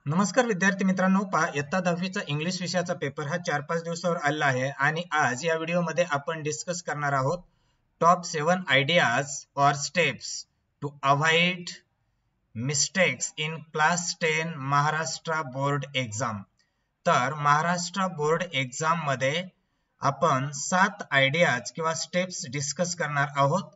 नमस्कार विद्यार्थी मित्रांनो, पहा इयत्ता 10वीचा इंग्लिश विषयाचा पेपर हा 4-5 दिवसावर आलेला आहे आणि आज या व्हिडिओमध्ये आपण डिस्कस करणार आहोत टॉप 7 आयडियाज और steps to avoid mistakes in class 10 Maharashtra board exam. तर महाराष्ट्र बोर्ड एग्जाम मध्ये आपण 7 आयडियाज किंवा स्टेप्स डिस्कस करणार आहोत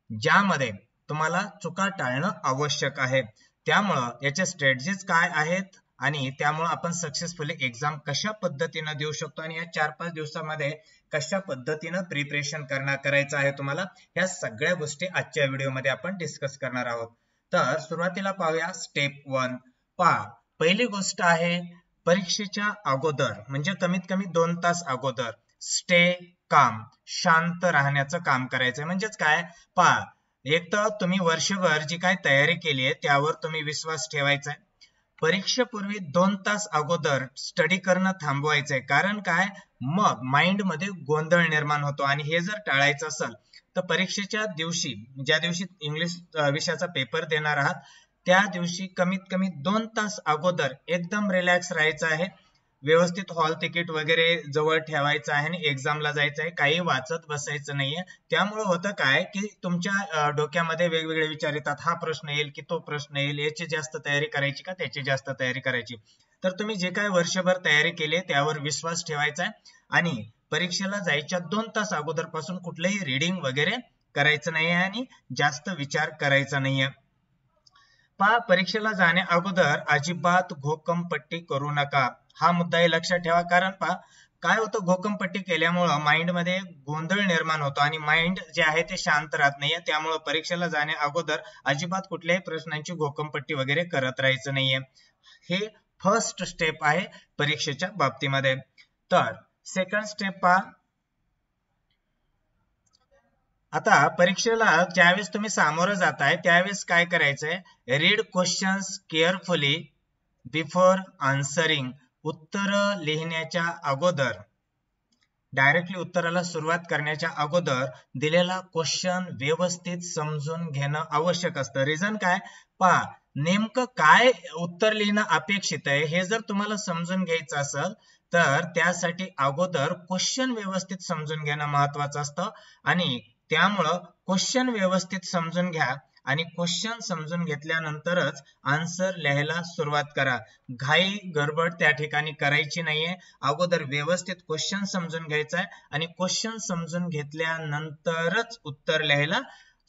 ज्यामध्ये तुम्हाला चुका टाळणं आवश्यक आहे। त्यामुळे याचे स्ट्रॅटेजीज काय आहेत आणि त्यामुळे आपण सक्सेसफुली एग्जाम कशा पद्धतीने देऊ शकतो आणि या 4-5 दिवसांमध्ये कशा पद्धतीने प्रिपरेशन करायचं आहे तुम्हाला, या सगळ्या गोष्टी आजच्या व्हिडिओमध्ये आपण डिस्कस करणार आहोत। तर सुरुवातीला पाहूया स्टेप 1। पहा, पहिली गोष्ट आहे परीक्षेच्या अगोदर म्हणजे कमीत कमी 2 तास अगोदर स्टे काम, शांत राहण्याचं काम करायचं। म्हणजेच काय, पहा, एक तर तुम्ही वर्षभर जी काय तयारी केली आहे त्यावर तुम्ही विश्वास ठेवायचा आहे। परीक्षेपूर्वी 2 तास अगोदर स्टडी करणं थांबवायचंय, कारण काय, मग माइंड मध्ये गोंधळ निर्माण होतो आणि हे जर टाळायचं असेल तर परीक्षेच्या दिवशी, ज्या दिवशी इंग्लिश विषयाचा पेपर देणार आहात त्या दिवशी कमीत कमी 2 तास अगोदर एकदम रिलॅक्स राहायचं आहे, व्यवस्थित हॉल तिकीट वगैरे जवळ ठेवायचं आहे आणि एक्झामला जायचं आहे, काही वाचत बसायचं नाहीये। त्यामुळे होतं काय की तुमच्या डोक्यामध्ये वेगवेगळे विचार येतात, हा प्रश्न येईल की तो प्रश्न येईल, याची जास्त तयारी करायची का त्याची जास्त तयारी करायची। तर तुम्ही जे काय वर्षभर तयारी केली त्यावर विश्वास ठेवायचा आहे आणि परीक्षेला जायच्या 2 तास अगोदर पासून कुठलेही रीडिंग वगैरे करायचं नाहीये आणि जास्त विचार करायचा नाहीये। पहा, परीक्षेला जाण्या अगोदर अजिबात घोकमपट्टी करू नका, हा मुद्दाही लक्षात ठेवा। कारण पहा काय होतं, घोकमपट्टी केल्यामुळे माइंड मध्ये गोंधळ निर्माण होतो आणि माइंड जे आहे ते शांत राहत नाहीये। त्यामुळे परीक्षेला जाण्या अगोदर अजिबात कुठल्याही प्रश्नांची घोकमपट्टी वगैरे करत राहायचं नाहीये। हे फर्स्ट स्टेप आहे परीक्षेच्या बाबतीमध्ये। तर सेकंड स्टेप पहा, आता परीक्षेला ज्यावेळेस तुम्ही सामोरं जाताय त्यावेळेस काय करायचंय, read questions carefully before answering. उत्तर लिहिण्याच्या अगोदर, डायरेक्टली उत्तराला सुरुवात करण्याच्या अगोदर दिलेला क्वेश्चन व्यवस्थित समजून घेणं आवश्यक असतं। रिझन काय, पहा, नेमकं काय उत्तर लिहिणं अपेक्षित आहे हे जर तुम्हाला समजून घ्यायचं असेल तर त्यासाठी अगोदर क्वेश्चन व्यवस्थित समजून घेणं महत्वाचं असतं आणि त्यामुळं क्वेश्चन व्यवस्थित समजून घ्या आणि क्वेश्चन समजून घेतल्यानंतरच आन्सर लिहायला सुरुवात करा। घाई गडबड त्या ठिकाणी करायची नाहीये, अगोदर व्यवस्थित क्वेश्चन समजून घ्यायचा आहे आणि क्वेश्चन समजून घेतल्यानंतरच उत्तर लिहायला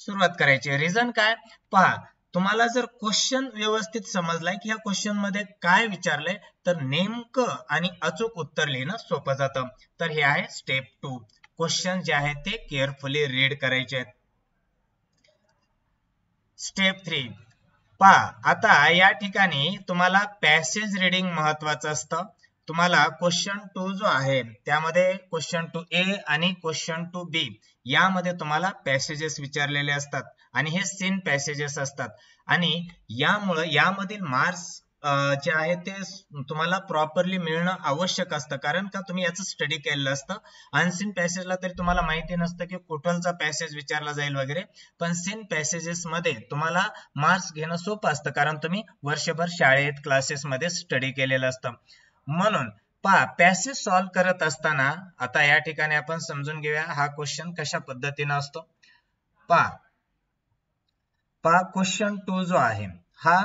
सुरुवात करायची। रिझन काय, पहा, तुम्हाला जर क्वेश्चन व्यवस्थित समजलाय की ह्या क्वेश्चन मध्ये काय विचारलंय तर नेमकं आणि अचूक उत्तर लिहिणं सोपं जातं। तर हे आहे स्टेप 2, क्वेश्चन जे आहेत ते केअरफुली रीड करायचे आहेत। स्टेप 3 पहा, आता या ठिकाणी तुम्हाला पॅसेज रीडिंग महत्वाचं असतं। तुम्हाला क्वेश्चन 2 जो आहे त्यामध्ये क्वेश्चन 2A आणि क्वेश्चन 2B यामध्ये तुम्हाला पॅसेजेस विचारलेले असतात आणि हे सीन पॅसेजेस असतात आणि यामुळे यामधील मार्क्स जे आहे ते तुम्हाला प्रॉपरली मिळणं आवश्यक असतं, कारण का तुम्ही याचं स्टडी केलेलं असतं। अनसीन पॅसेजला तरी तुम्हाला माहिती नसतं की कुठलचा पॅसेज विचारला जाईल वगैरे, पण सीन पॅसेजेस मध्ये तुम्हाला मार्क्स घेणं सोपं असतं कारण तुम्ही वर्षभर शाळेत क्लासेसमध्ये स्टडी केलेलं असतं। म्हणून पहा, पॅसेज सॉल्व्ह करत असताना आता या ठिकाणी आपण समजून घेऊया हा क्वेश्चन कशा पद्धतीने असतो। पहा, क्वेश्चन 2 जो आहे हा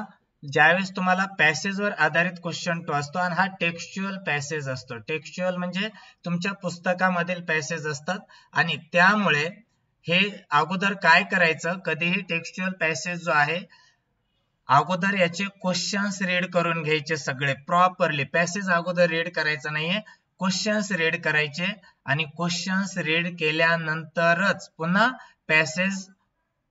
ज्यावेळेस तुम्हाला पॅसेजवर आधारित क्वेश्चन 2 असतो आणि हा टेक्स्च्युअल पॅसेज असतो। टेक्स्च्युअल म्हणजे तुमच्या पुस्तकामधील पॅसेज असतात आणि त्यामुळे हे अगोदर काय करायचं, कधीही टेक्स्च्युअल पॅसेज जो आहे अगोदर याचे क्वेश्चन्स रीड करून घ्यायचे सगळे प्रॉपरली। पॅसेज अगोदर रीड करायचं नाहीये, क्वेश्चन्स रीड करायचे आणि क्वेश्चन्स रीड केल्यानंतरच पुन्हा पॅसेज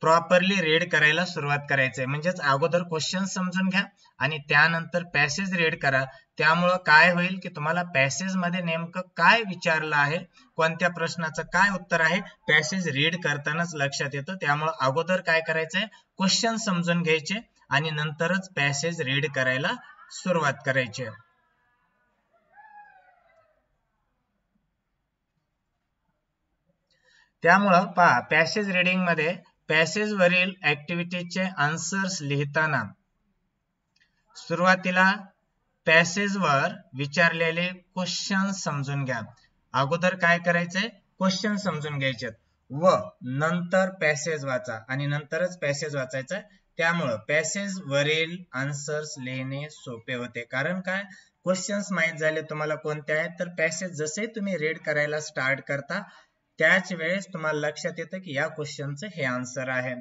प्रॉपरली रीड करायला सुरुवात करायचंय। म्हणजेच अगोदर क्वेश्चन समजून घ्या आणि त्यानंतर पॅसेज रीड करा। त्यामुळे काय होईल की तुम्हाला पॅसेज मध्ये नेमकं काय विचारलं आहे, कोणत्या प्रश्नाचं काय उत्तर आहे पॅसेज रीड करतानाच लक्षात येतं। त्यामुळे अगोदर काय करायचंय, क्वेश्चन समजून घ्यायचे आणि नंतरच पॅसेज रीड करायला सुरुवात करायची। त्यामुळे पहा, पॅसेज रीडिंग मध्ये पॅसेज वरील ऍक्टिव्हिटीचे आन्सर्स लिहिताना सुरुवातीला पॅसेज वर विचारलेले क्वेश्चन समजून घ्या. अगोदर काय करायचंय, क्वेश्चन समजून घ्यायचे व नंतर पॅसेज वाचा आणि नंतरच पॅसेज वाचायचं. त्यामुळं पॅसेज वरील आन्सर्स लिहिणे सोपे होते. कारण काय, क्वेश्चन्स माहित झाले तुम्हाला कोणते आहेत, तर पॅसेज जसे तुम्ही रीड करायला स्टार्ट करता त्याच वेळेस तुम्हाला लक्षात येतं की या क्वेश्चनचं हे आन्सर आहे.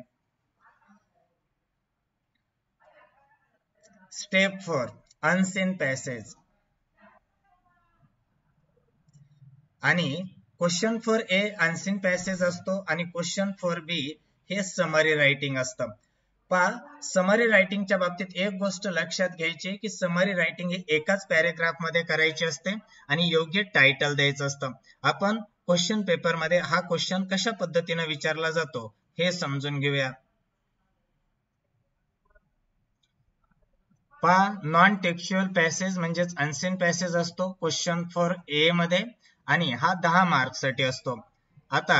Step 4 unseen passage. आणि क्वेश्चन 4A अनसीन पॅसेज असतो आणि क्वेश्चन 4B हे समरी रायटिंग असतं. पहा, समरी रायटिंगच्या बाबतीत एक गोष्ट लक्षात घ्यायची की समरी रायटिंग ही एकाच पॅरेग्राफ मध्ये करायची असते आणि योग्य टायटल द्यायचं असतं. आपण क्वेश्चन पेपर मध्ये हा क्वेश्चन कशा पद्धतीने विचारला जातो हे समजून घेऊया. पहा, नॉन टेक्स्च्युअल पॅसेज म्हणजेच अनसीन पॅसेज असतो क्वेश्चन 4A मध्ये आणि हा 10 मार्क्स साठी असतो. आता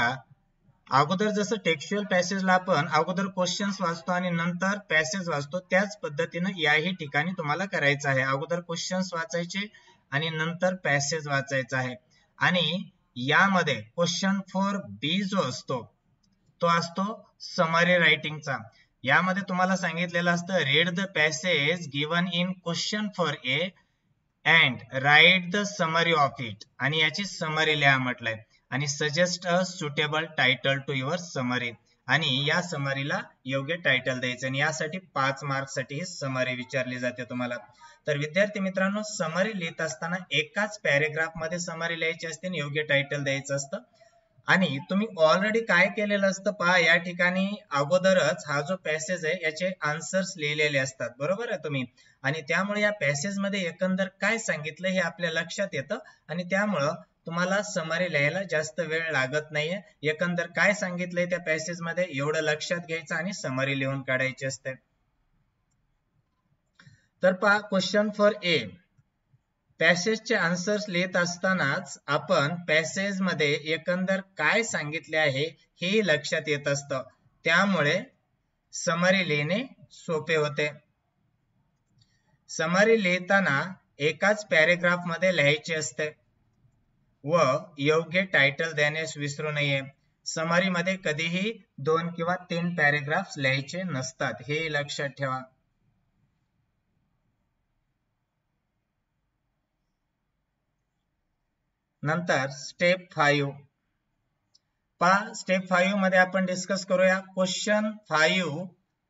अगोदर जसं टेक्स्च्युअल पॅसेजला आपण अगोदर क्वेश्चन्स वाचतो आणि नंतर पॅसेज वाचतो, त्याच पद्धतीने याही ठिकाणी तुम्हाला करायचं आहे. अगोदर क्वेश्चन्स वाचायचे आणि नंतर पॅसेज वाचायचा आहे. आणि यामध्ये क्वेश्चन 4B जो असतो तो असतो समरी रायटिंगचा. यामध्ये तुम्हाला सांगितलेलं असतं read the passage given in question 4A and write the summary of it, आणि याची समरी लिहा म्हटलंय आणि suggest a suitable title to your summary, आणि या समरीला योग्य टायटल द्यायचं. आणि यासाठी 5 मार्क्स साठी ही समरी विचारली जाते तुम्हाला. तर विद्यार्थी मित्रांनो, समरी लिहित असताना एकाच पॅरेग्राफ मध्ये समरी लिहायची असते आणि योग्य टायटल द्यायचं असतं. आणि तुम्ही ऑलरेडी काय केलेलं असतं, पहा या ठिकाणी अगोदरच हा जो पॅसेज आहे याचे आन्सर्स लिहिलेले असतात, बरोबर आहे तुम्ही. आणि त्यामुळे या पॅसेज मध्ये एकंदर काय सांगितलं हे आपल्या लक्षात येतं आणि त्यामुळं तुम्हाला समरी लिहायला जास्त वेळ लागत नाहीये. एकंदर काय सांगितलंय त्या पॅसेज मध्ये एवढं लक्षात घ्यायचं आणि समरी लिहून काढायची असते. तर पहा, क्वेश्चन 4A पॅसेजचे आन्सर्स लिहित असतानाच आपण पॅसेज मध्ये एकंदर काय सांगितले आहे हे लक्षात येत असतं, त्यामुळे समरी लिहिणे सोपे होते. समरी लिहिताना एकाच पॅरेग्राफ मध्ये लिहायचे असते व योग्य टायटल देण्यास विसरू नये. समरी मध्ये कधीही 2 किंवा 3 पॅरेग्राफ्स लिहायचे नसतात, हे लक्षात ठेवा. नंतर स्टेप 5 पहा, स्टेप 5 मध्ये आपण डिस्कस करूया क्वेश्चन 5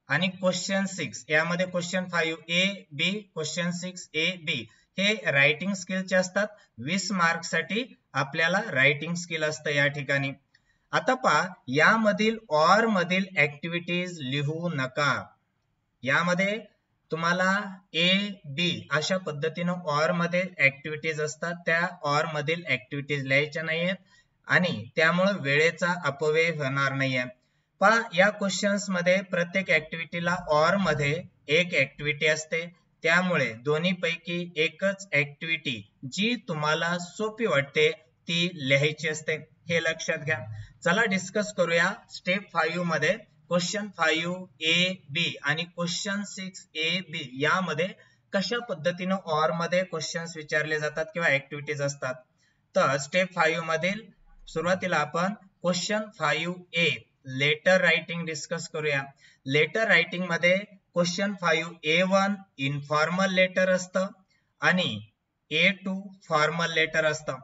आणि क्वेश्चन 6. यामध्ये question 5A B question 6A B हे रायटिंग स्किलचे असतात. 20 मार्क्स साठी आपल्याला रायटिंग स्किल असतं या ठिकाणी. आता पहा, यामधील ऑर मधील ऍक्टिव्हिटीज लिहू नका. यामध्ये तुम्हाला A B अशा पद्धतीनं ऑर मध्ये ऍक्टिव्हिटीज असतात, त्या ऑर मधील ऍक्टिव्हिटीज लिहायच्या नाहीयेत आणि त्यामुळे वेळेचा अपव्यय होणार नाहीये. पहा, या क्वेश्चन्स मध्ये प्रत्येक ऍक्टिव्हिटीला ऑर मध्ये एक ऍक्टिव्हिटी असते, त्यामुळे दोन्ही पैकी एकच ऍक्टिव्हिटी जी तुम्हाला सोपी वाटते ती लिहायची असते, हे लक्षात घ्या. चला डिस्कस करूया स्टेप 5 मध्ये क्वेश्चन 5A B आणि क्वेश्चन 6A B यामध्ये कशा पद्धतीने ऑर मध्ये क्वेश्चन्स विचारले जातात किंवा ऍक्टिव्हिटीज असतात. तर स्टेप 5 मधील सुरुवातीला आपण question 5A letter writing discuss करूया. लेटर रायटिंग मध्ये क्वेश्चन 5A1 इनफॉर्मल लेटर असतं आणि A2 फॉर्मल लेटर असतं.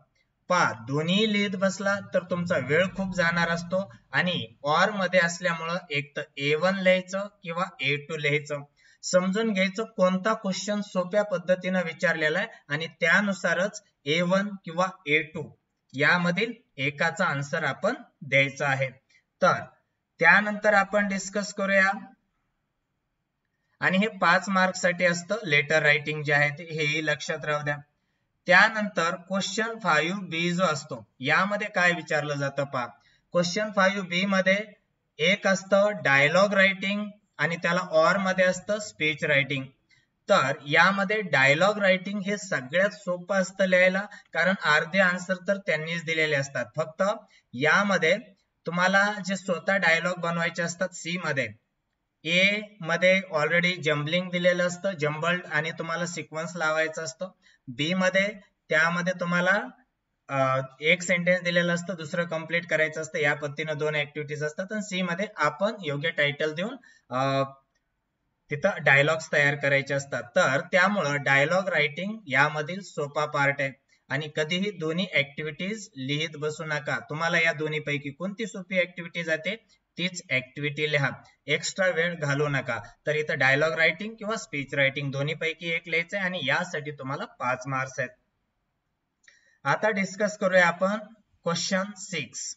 पहा, दोन्ही लिहित बसला तर तुमचा वेळ खूप जाणार असतो आणि ऑर मध्ये असल्यामुळं एक तर A1 लिहायचं किंवा A2 लिहायचं. समजून घ्यायचं कोणता क्वेश्चन सोप्या पद्धतीने विचारलेला आहे आणि त्यानुसारच A1 किंवा A2 यामधील एकाचा आन्सर आपण द्यायचा आहे. तर त्यानंतर आपण डिस्कस करूया, आणि हे 5 मार्क्स साठी असतं लेटर रायटिंग जे आहे ते, हेही लक्षात राहू द्या. त्यानंतर क्वेश्चन 5B जो असतो यामध्ये काय विचारलं जातं पहा. क्वेश्चन 5B मध्ये एक असतं डायलॉग रायटिंग आणि त्याला ऑर मध्ये असतं स्पीच रायटिंग. तर यामध्ये डायलॉग रायटिंग हे सगळ्यात सोपं असतं लिहायला, कारण अर्धे आन्सर तर त्यांनीच दिलेले असतात. फक्त यामध्ये तुम्हाला जे स्वतः डायलॉग बनवायचे असतात सी मध्ये, ए मध्ये ऑलरेडी जम्बलिंग दिलेलं असतं, जम्बल्ड, आणि तुम्हाला सिक्वेन्स लावायचं असतं. बी मध्ये त्यामध्ये तुम्हाला एक सेंटेन्स दिलेलं असतं, दुसरं कंप्लीट करायचं असतं. या पद्धतीनं 2 ऍक्टिव्हिटीज असतात. आणि सी मध्ये आपण योग्य टायटल देऊन तिथं डायलॉग्स तयार करायचे असतात. तर त्यामुळं डायलॉग रायटिंग यामधील सोपा पार्ट आहे. आणि कधीही दोन्ही ऍक्टिव्हिटीज लिहित बसू नका. तुम्हाला या दोन्ही पैकी कोणती सोपी ऍक्टिव्हिटी जाते तीच ऍक्टिव्हिटी लिहा, एक्स्ट्रा वेळ घालू नका. तर इथं डायलॉग रायटिंग किंवा स्पीच रायटिंग दोन्ही पैकी एक लिहायचंय आणि यासाठी तुम्हाला 5 मार्क्स आहेत. आता डिस्कस करूया आपण क्वेश्चन 6.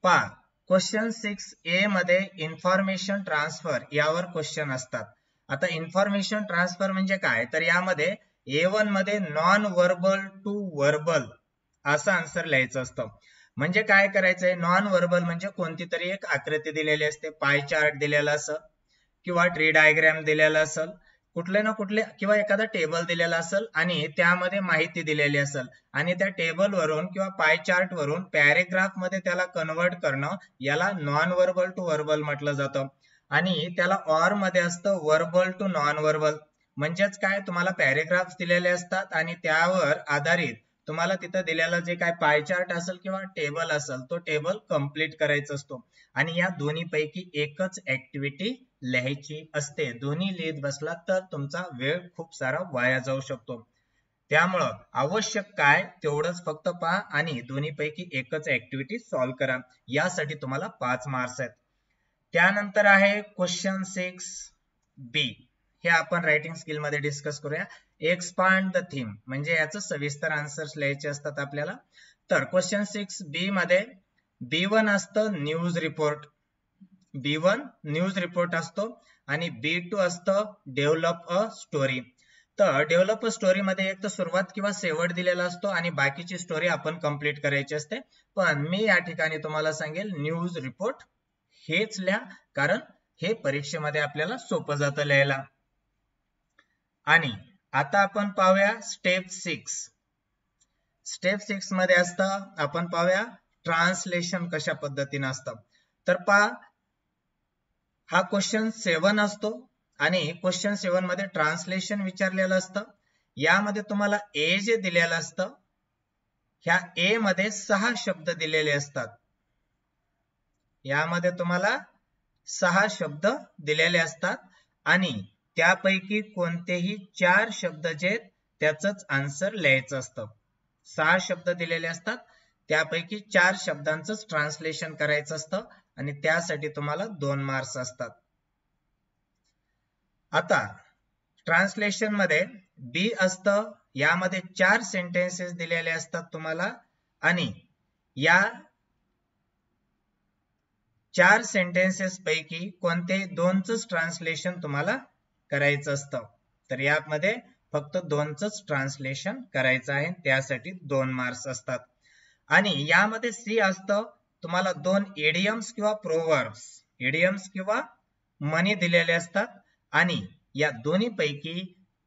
पहा, क्वेश्चन 6A मध्ये इन्फॉर्मेशन ट्रान्सफर यावर क्वेश्चन असतात. आता इन्फॉर्मेशन ट्रान्सफर म्हणजे काय, तर यामध्ये A1 मध्ये नॉन वर्बल टू वर्बल असं आन्सर लिहायचं असतं. म्हणजे काय करायचंय, नॉन वर्बल म्हणजे कोणती तरी एक आकृती दिलेली असते, पाय चार्ट दिलेला असेल किंवा ट्री डायग्राम दिलेला असेल, कुठले ना कुठले किंवा एखादा टेबल दिलेला असेल आणि त्यामध्ये माहिती दिलेली असेल आणि त्या टेबल वरून किंवा पाय चार्ट वरून पॅरेग्राफ मध्ये त्याला कन्वर्ट करणं, याला नॉन वर्बल टू वर्बल म्हटलं जातं. आणि त्याला ऑर मध्ये असतं वर्बल टू नॉन वर्बल. म्हणजेच काय, तुम्हाला पॅरेग्राफ दिलेले असतात आणि त्यावर आधारित तुम्हाला तिथं दिलेला जे काय पाय चार्ट असेल किंवा टेबल असेल तो टेबल कंप्लीट करायचा असतो. आणि या दोन्ही पैकी एकच ऍक्टिव्हिटी लिहायची असते. दोन्ही लिहित बसला तर तुमचा वेळ खूप सारा वाया जाऊ शकतो. त्यामुळं आवश्यक काय तेवढंच फक्त पहा आणि दोन्ही पैकी एकच ऍक्टिव्हिटी सॉल्व्ह करा. यासाठी तुम्हाला 5 मार्क्स आहेत. त्यानंतर आहे क्वेश्चन 6B. हे आपण रायटिंग स्किल मध्ये डिस्कस करूया. एक्सपांड द थीम म्हणजे याचं सविस्तर आन्सर्स लिहायचे असतात आपल्याला. तर क्वेश्चन 6B मध्ये B1 असतं news report, B1 news report असतो आणि B2 असतं डेव्हलप अ स्टोरी. तर डेव्हलप अ स्टोरी मध्ये एक तर सुरुवात किंवा शेवट दिलेला असतो आणि बाकीची स्टोरी आपण कंप्लीट करायची असते. पण मी या ठिकाणी तुम्हाला सांगेल न्यूज रिपोर्ट हेच लिहा, कारण हे परीक्षेमध्ये आपल्याला सोपं जातं लिहायला. आणि आता आपण पाहूया स्टेप 6. स्टेप 6 मध्ये असतं, आपण पाहूया ट्रान्सलेशन कशा पद्धतीने असतं. तर पहा, हा क्वेश्चन 7 असतो आणि क्वेश्चन 7 मध्ये ट्रान्सलेशन विचारलेलं असतं. यामध्ये तुम्हाला ए जे दिलेलं असतं, ह्या ए मध्ये 6 शब्द दिलेले असतात. यामध्ये तुम्हाला 6 शब्द दिलेले असतात आणि त्यापैकी कोणतेही 4 शब्द जे त्याचंच आन्सर लिहायचं असतं. 6 शब्द दिलेले असतात, त्यापैकी 4 शब्दांचंच ट्रान्सलेशन करायचं असतं आणि त्यासाठी तुम्हाला 2 मार्क्स असतात. आता ट्रान्सलेशन मध्ये बी असतं, यामध्ये 4 सेंटेन्सेस दिलेले असतात तुम्हाला आणि या 4 सेंटेन्सेस पैकी कोणते 2च ट्रान्सलेशन तुम्हाला करायचं असतं. तर यामध्ये फक्त 2च ट्रान्सलेशन करायचं आहे, त्यासाठी 2 मार्क्स असतात. आणि यामध्ये सी असतं, तुम्हाला 2 इडियम्स किंवा प्रोव्हर्ब्स, इडियम्स किंवा म्हणी दिलेले असतात आणि या दोन्ही पैकी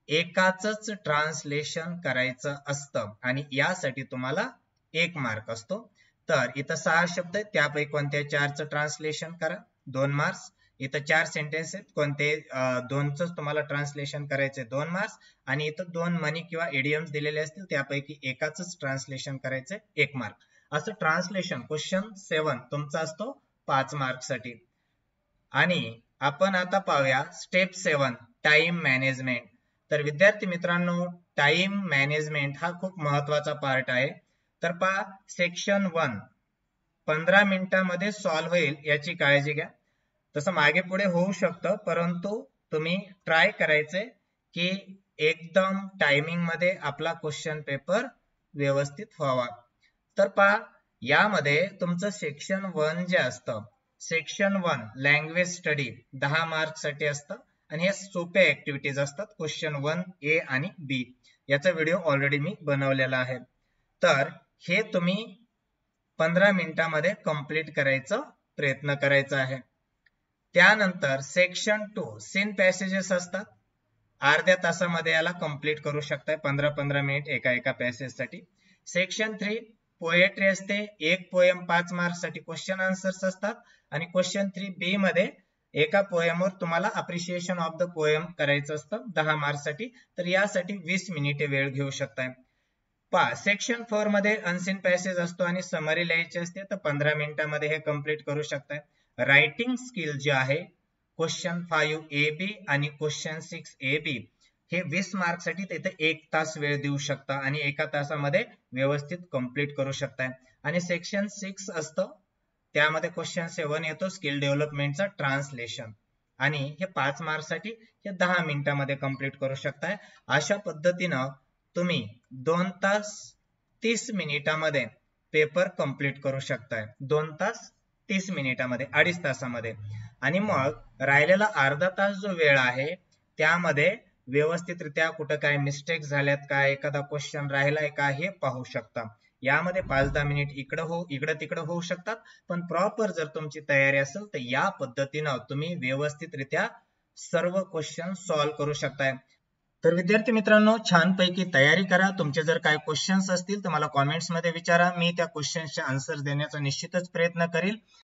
एकाच ट्रान्सलेशन करायचं असतं आणि यासाठी तुम्हाला 1 मार्क असतो. तर इथं 6 शब्द आहेत, त्यापैकी कोणत्या 4चं ट्रान्सलेशन करा, 2 मार्क्स. इथं 4 सेंटेन्स आहेत, कोणते 2च तुम्हाला ट्रान्सलेशन करायचे, 2 मार्क्स. आणि इथं 2 म्हणी किंवा इडियम्स दिलेले असतील, त्यापैकी एकाच ट्रान्सलेशन करायचे, 1 मार्क. असं ट्रान्सलेशन क्वेश्चन 7 तुमचा असतो 5 मार्क्स साठी. आणि आपण आता पाहूया स्टेप 7 टाइम मॅनेजमेंट. तर विद्यार्थी मित्रांनो, टाइम मॅनेजमेंट हा खूप महत्वाचा पार्ट आहे. तर पहा, सेक्शन 1 15 मिनिटांमध्ये सॉल्व्ह होईल याची काळजी घ्या. तसं मागे पुढे होऊ शकतं, परंतु तुम्ही ट्राय करायचे की एकदम टायमिंग मध्ये आपला क्वेश्चन पेपर व्यवस्थित व्हावा. तर पहा, यामध्ये तुमचं सेक्शन 1 जे असतं, सेक्शन 1 लँग्वेज स्टडी 10 मार्क्स साठी असतं आणि हे सोपे ऍक्टिव्हिटीज असतात. क्वेश्चन 1A आणि B याचा व्हिडिओ ऑलरेडी मी बनवलेला आहे. तर हे तुम्ही 15 मिनिटांमध्ये कंप्लीट करायचा प्रयत्न करायचा आहे. त्यानंतर सेक्शन 2 सीन पॅसेजेस असतात, अर्ध्या तासामध्ये याला कंप्लीट करू शकताय, 15-15 मिनिट एका पॅसेज साठी. सेक्शन 3 पोएट्री असते, एक पोएम 5 मार्क्स साठी क्वेश्चन आन्सर्स असतात आणि क्वेश्चन 3B मध्ये एका पोएमवर तुम्हाला अप्रिशिएशन ऑफ द पोएम करायचं असतं 10 मार्क्स साठी, तर यासाठी 20 मिनिटे वेळ घेऊ शकताय. सेक्शन 4 मध्ये अनसीन पॅसेज असतो आणि समरी लिहायची असते, तर 15 मिनिटांमध्ये हे कम्प्लीट करू शकताय. रायटिंग स्किल जे आहे क्वेश्चन 5 AB आणि क्वेश्चन 6 AB हे 20 मार्क्स साठी तिथे 1 तास वेळ देऊ शकता आणि एका तासामध्ये व्यवस्थित कम्प्लीट करू शकताय. आणि सेक्शन 6 असतं, त्यामध्ये क्वेश्चन 7 येतो स्किल डेव्हलपमेंटचा ट्रान्सलेशन, आणि हे 5 मार्क्स साठी हे 10 मिनिटांमध्ये कम्प्लीट करू शकताय. अशा पद्धतीनं तुम्ही 2 तास 30 मिनिटांमध्ये पेपर कम्प्लीट करू शकताय. 2 तास 30 मिनिटांमध्ये, 2.5 तासामध्ये. आणि मग राहिलेला अर्धा तास जो वेळ आहे त्यामध्ये व्यवस्थितरित्या कुठं काय मिस्टेक झाल्यात का, एखादा क्वेश्चन राहिलाय का हे पाहू शकता. यामध्ये 5-10 मिनिट इकडं तिकडं होऊ शकतात, पण प्रॉपर जर तुमची तयारी असेल तर या पद्धतीनं तुम्ही व्यवस्थितरित्या सर्व क्वेश्चन सॉल्व्ह करू शकताय. तर विद्यार्थी मित्रांनो, छानपैकी तयारी करा. तुमचे जर काही क्वेश्चन्स असतील तर मला कॉमेंट्स मध्ये विचारा, मी त्या क्वेश्चन्सचे आन्सर देण्याचा निश्चितच प्रयत्न करेल.